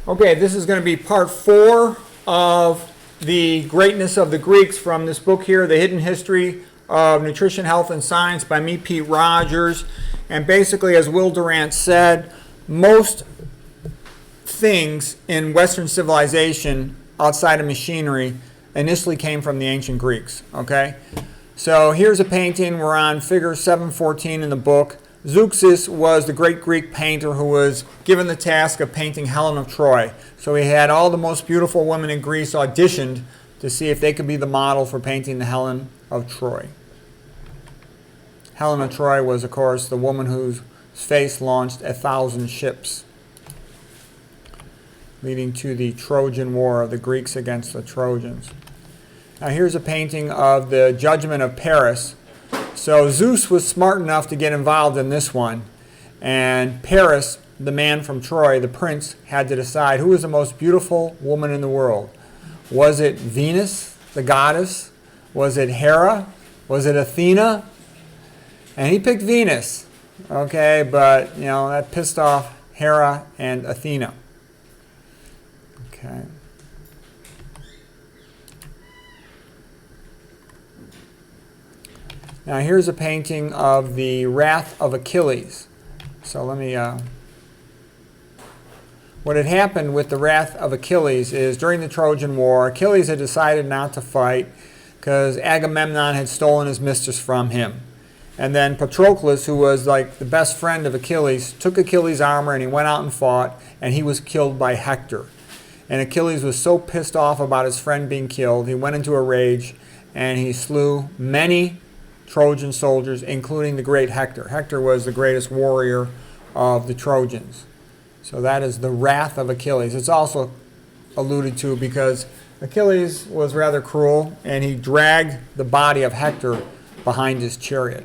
Okay, this is going to be part 4 of the greatness of the Greeks from this book here, The Hidden History of Nutrition, Health, and Science by me, Pete Rogers. And basically, as Will Durant said, most things in Western civilization outside of machinery initially came from the ancient Greeks. Okay, so here's a painting. We're on figure 714 in the book. Zeuxis was the great Greek painter who was given the task of painting Helen of Troy. So he had all the most beautiful women in Greece auditioned to see if they could be the model for painting the Helen of Troy. Helen of Troy was, of course, the woman whose face launched 1,000 ships, leading to the Trojan War of the Greeks against the Trojans. Now here's a painting of the Judgment of Paris. So Zeus was smart enough to get involved in this one, and Paris, the man from Troy, the prince, had to decide who was the most beautiful woman in the world. Was it Venus, the goddess? Was it Hera? Was it Athena? And he picked Venus, okay, but that pissed off Hera and Athena. Okay. Now here's a painting of the Wrath of Achilles. So let me, what had happened with the Wrath of Achilles is during the Trojan War, Achilles had decided not to fight because Agamemnon had stolen his mistress from him. And then Patroclus, who was like the best friend of Achilles, took Achilles' armor and he went out and fought, and he was killed by Hector. And Achilles was so pissed off about his friend being killed, he went into a rage and he slew many Trojan soldiers, including the great Hector. Hector was the greatest warrior of the Trojans. So that is the Wrath of Achilles. It's also alluded to because Achilles was rather cruel, and he dragged the body of Hector behind his chariot.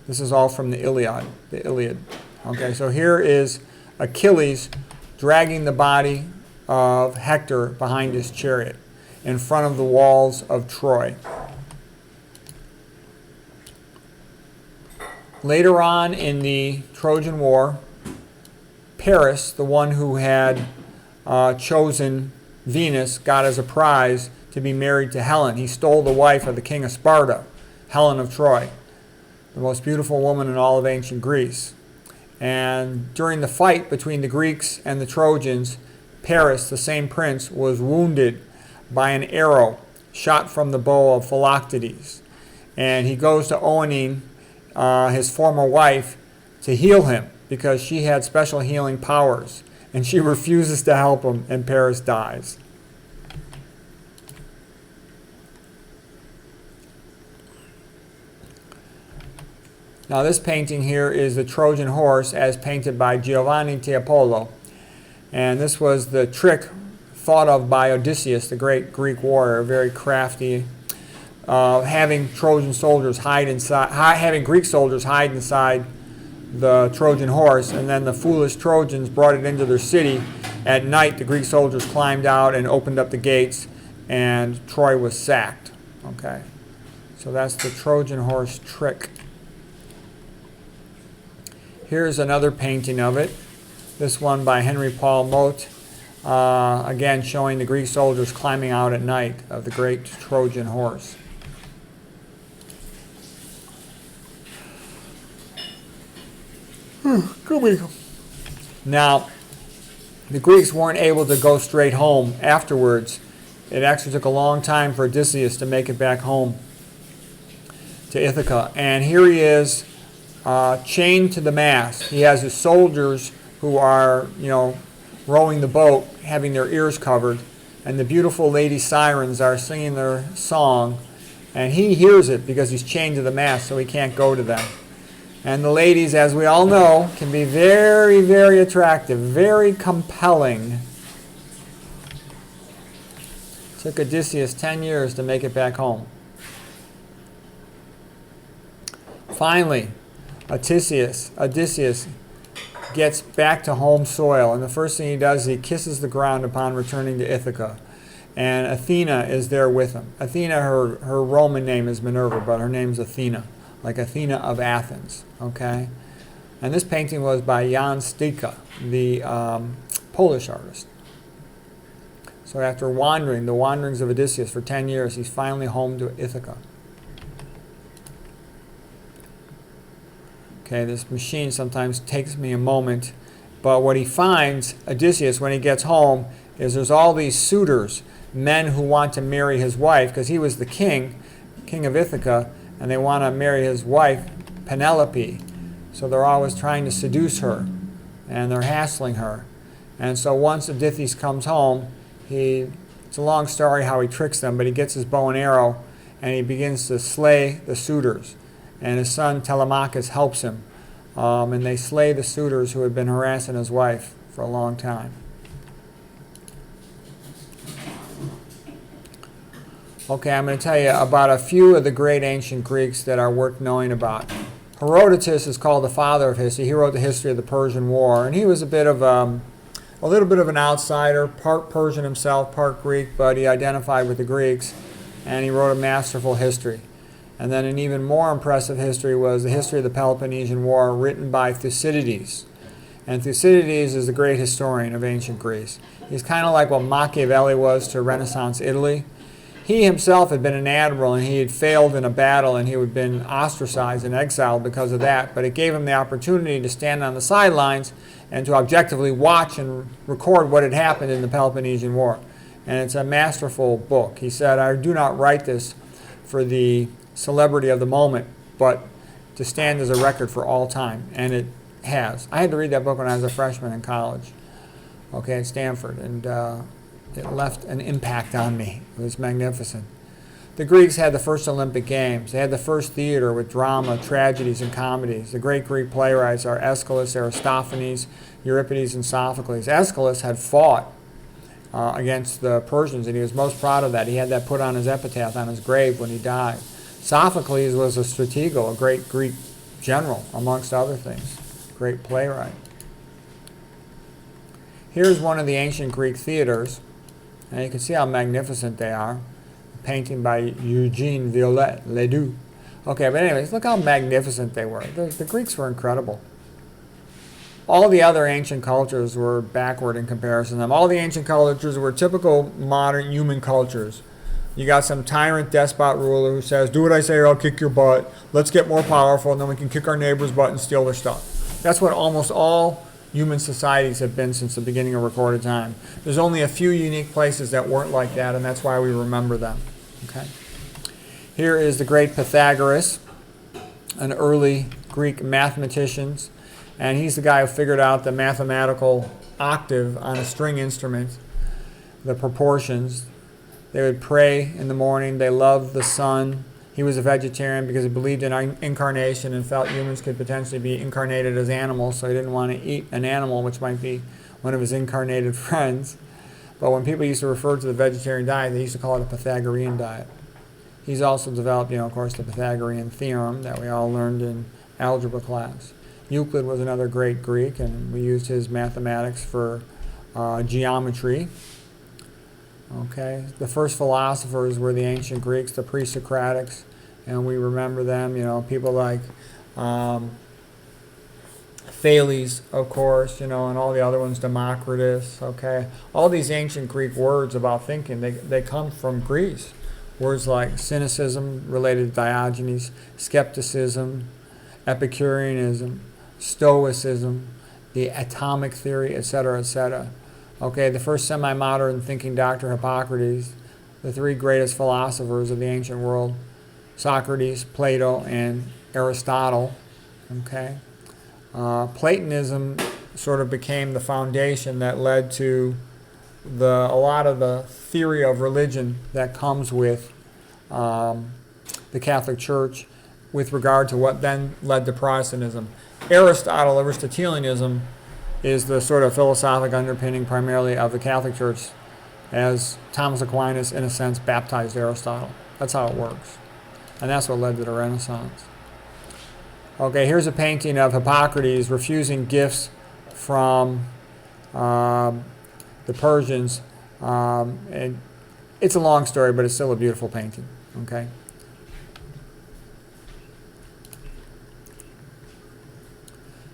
This is all from the Iliad. Okay, so here is Achilles dragging the body of Hector behind his chariot in front of the walls of Troy. Later on in the Trojan War, Paris, the one who had chosen Venus, got as a prize to be married to Helen. He stole the wife of the king of Sparta, Helen of Troy, the most beautiful woman in all of ancient Greece. And during the fight between the Greeks and the Trojans, Paris, the same prince, was wounded by an arrow shot from the bow of Philoctetes. And he goes to Oanine, his former wife, to heal him because she had special healing powers, and she refuses to help him, and Paris dies. Now this painting here is the Trojan horse as painted by Giovanni Tiepolo, and this was the trick thought of by Odysseus, the great Greek warrior, very crafty, having Trojan soldiers hide inside, having Greek soldiers hide inside the Trojan horse, and then the foolish Trojans brought it into their city. At night, the Greek soldiers climbed out and opened up the gates, and Troy was sacked. Okay, so that's the Trojan horse trick. Here's another painting of it. This one by Henry Paul Mote, again showing the Greek soldiers climbing out at night of the great Trojan horse. Now, the Greeks weren't able to go straight home afterwards. It actually took a long time for Odysseus to make it back home to Ithaca. And here he is, chained to the mast. He has his soldiers who are, rowing the boat, having their ears covered, and the beautiful lady sirens are singing their song, and he hears it because he's chained to the mast, so he can't go to them. And the ladies, as we all know, can be very, very attractive, very compelling. It took Odysseus 10 years to make it back home. Finally, Odysseus gets back to home soil, and the first thing he does is he kisses the ground upon returning to Ithaca. And Athena is there with him. Athena, her Roman name is Minerva, but her name's Athena, like Athena of Athens. Okay, and this painting was by Jan Stika, the Polish artist. So after wandering, the wanderings of Odysseus for 10 years, he's finally home to Ithaca. Okay, this machine sometimes takes me a moment, but what he finds, Odysseus, when he gets home, is there's all these suitors, men who want to marry his wife, because he was the king of Ithaca, and they want to marry his wife, Penelope. So they're always trying to seduce her, and they're hassling her. And so once Odysseus comes home, it's a long story how he tricks them, but he gets his bow and arrow, and he begins to slay the suitors. And his son Telemachus helps him, and they slay the suitors who had been harassing his wife for a long time. Okay, I'm going to tell you about a few of the great ancient Greeks that are worth knowing about. Herodotus is called the father of history. He wrote the history of the Persian War, and he was a little bit of an outsider, part Persian himself, part Greek, but he identified with the Greeks, and he wrote a masterful history. And then an even more impressive history was the history of the Peloponnesian War, written by Thucydides. And Thucydides is the great historian of ancient Greece. He's kind of like what Machiavelli was to Renaissance Italy. He himself had been an admiral, and he had failed in a battle, and he had been ostracized and exiled because of that. But it gave him the opportunity to stand on the sidelines and to objectively watch and record what had happened in the Peloponnesian War. And it's a masterful book. He said, I do not write this for the celebrity of the moment, but to stand as a record for all time. And it has. I had to read that book when I was a freshman in college, at Stanford, and it left an impact on me. It was magnificent. The Greeks had the first Olympic Games. They had the first theater with drama, tragedies, and comedies. The great Greek playwrights are Aeschylus, Aristophanes, Euripides, and Sophocles. Aeschylus had fought against the Persians, and he was most proud of that. He had that put on his epitaph on his grave when he died. Sophocles was a stratego, a great Greek general, amongst other things. Great playwright. Here's one of the ancient Greek theaters, and you can see how magnificent they are. A painting by Eugene Viollet-le-Duc. Okay, but anyways, look how magnificent they were. The Greeks were incredible. All the other ancient cultures were backward in comparison to them. All the ancient cultures were typical modern human cultures. You got some tyrant despot ruler who says, do what I say or I'll kick your butt. Let's get more powerful, and then we can kick our neighbor's butt and steal their stuff. That's what almost all human societies have been since the beginning of recorded time. There's only a few unique places that weren't like that, and that's why we remember them. Okay. Here is the great Pythagoras, an early Greek mathematician, and he's the guy who figured out the mathematical octave on a string instrument, the proportions. They would pray in the morning. They loved the sun. He was a vegetarian because he believed in incarnation and felt humans could potentially be incarnated as animals, so he didn't want to eat an animal, which might be one of his incarnated friends. But when people used to refer to the vegetarian diet, they used to call it a Pythagorean diet. He's also developed, of course, the Pythagorean theorem that we all learned in algebra class. Euclid was another great Greek, and we used his mathematics for geometry. Okay, the first philosophers were the ancient Greeks, the pre-Socratics, and we remember them, people like Thales, of course, and all the other ones, Democritus, okay. All these ancient Greek words about thinking, they come from Greece. Words like cynicism, related to Diogenes, skepticism, Epicureanism, Stoicism, the atomic theory, etc., etc. Okay, the first semi-modern thinking Dr. Hippocrates, the three greatest philosophers of the ancient world, Socrates, Plato, and Aristotle. Okay, Platonism sort of became the foundation that led to a lot of the theory of religion that comes with the Catholic Church with regard to what then led to Protestantism. Aristotelianism is the sort of philosophic underpinning primarily of the Catholic Church, as Thomas Aquinas, in a sense, baptized Aristotle. That's how it works. And that's what led to the Renaissance. Okay, here's a painting of Hippocrates refusing gifts from the Persians. And it's a long story, but it's still a beautiful painting. Okay.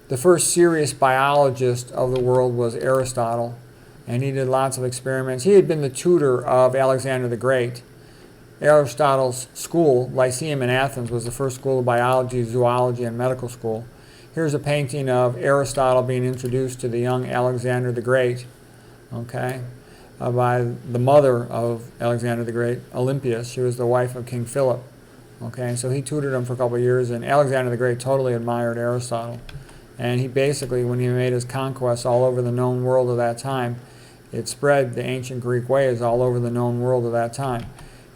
The first serious biologist of the world was Aristotle. and he did lots of experiments. He had been the tutor of Alexander the Great. Aristotle's school, Lyceum in Athens, was the first school of biology, zoology, and medical school. Here's a painting of Aristotle being introduced to the young Alexander the Great, okay, by the mother of Alexander the Great, Olympias. She was the wife of King Philip. Okay, so he tutored him for a couple of years, and Alexander the Great totally admired Aristotle. And he basically, when he made his conquests all over the known world of that time, it spread the ancient Greek ways all over the known world of that time.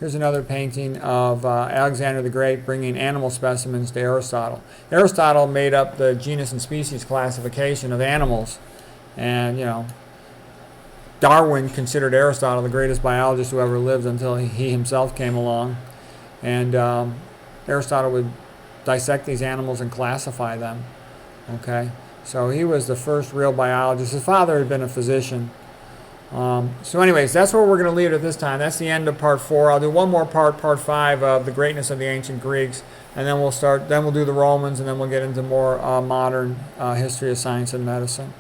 Here's another painting of Alexander the Great bringing animal specimens to Aristotle. Aristotle made up the genus and species classification of animals, and Darwin considered Aristotle the greatest biologist who ever lived until he himself came along. And Aristotle would dissect these animals and classify them. Okay, so he was the first real biologist. His father had been a physician. So anyways, that's where we're going to leave it at this time. That's the end of part 4. I'll do one more part 5 of the greatness of the ancient Greeks, and then we'll do the Romans, and then we'll get into more modern history of science and medicine.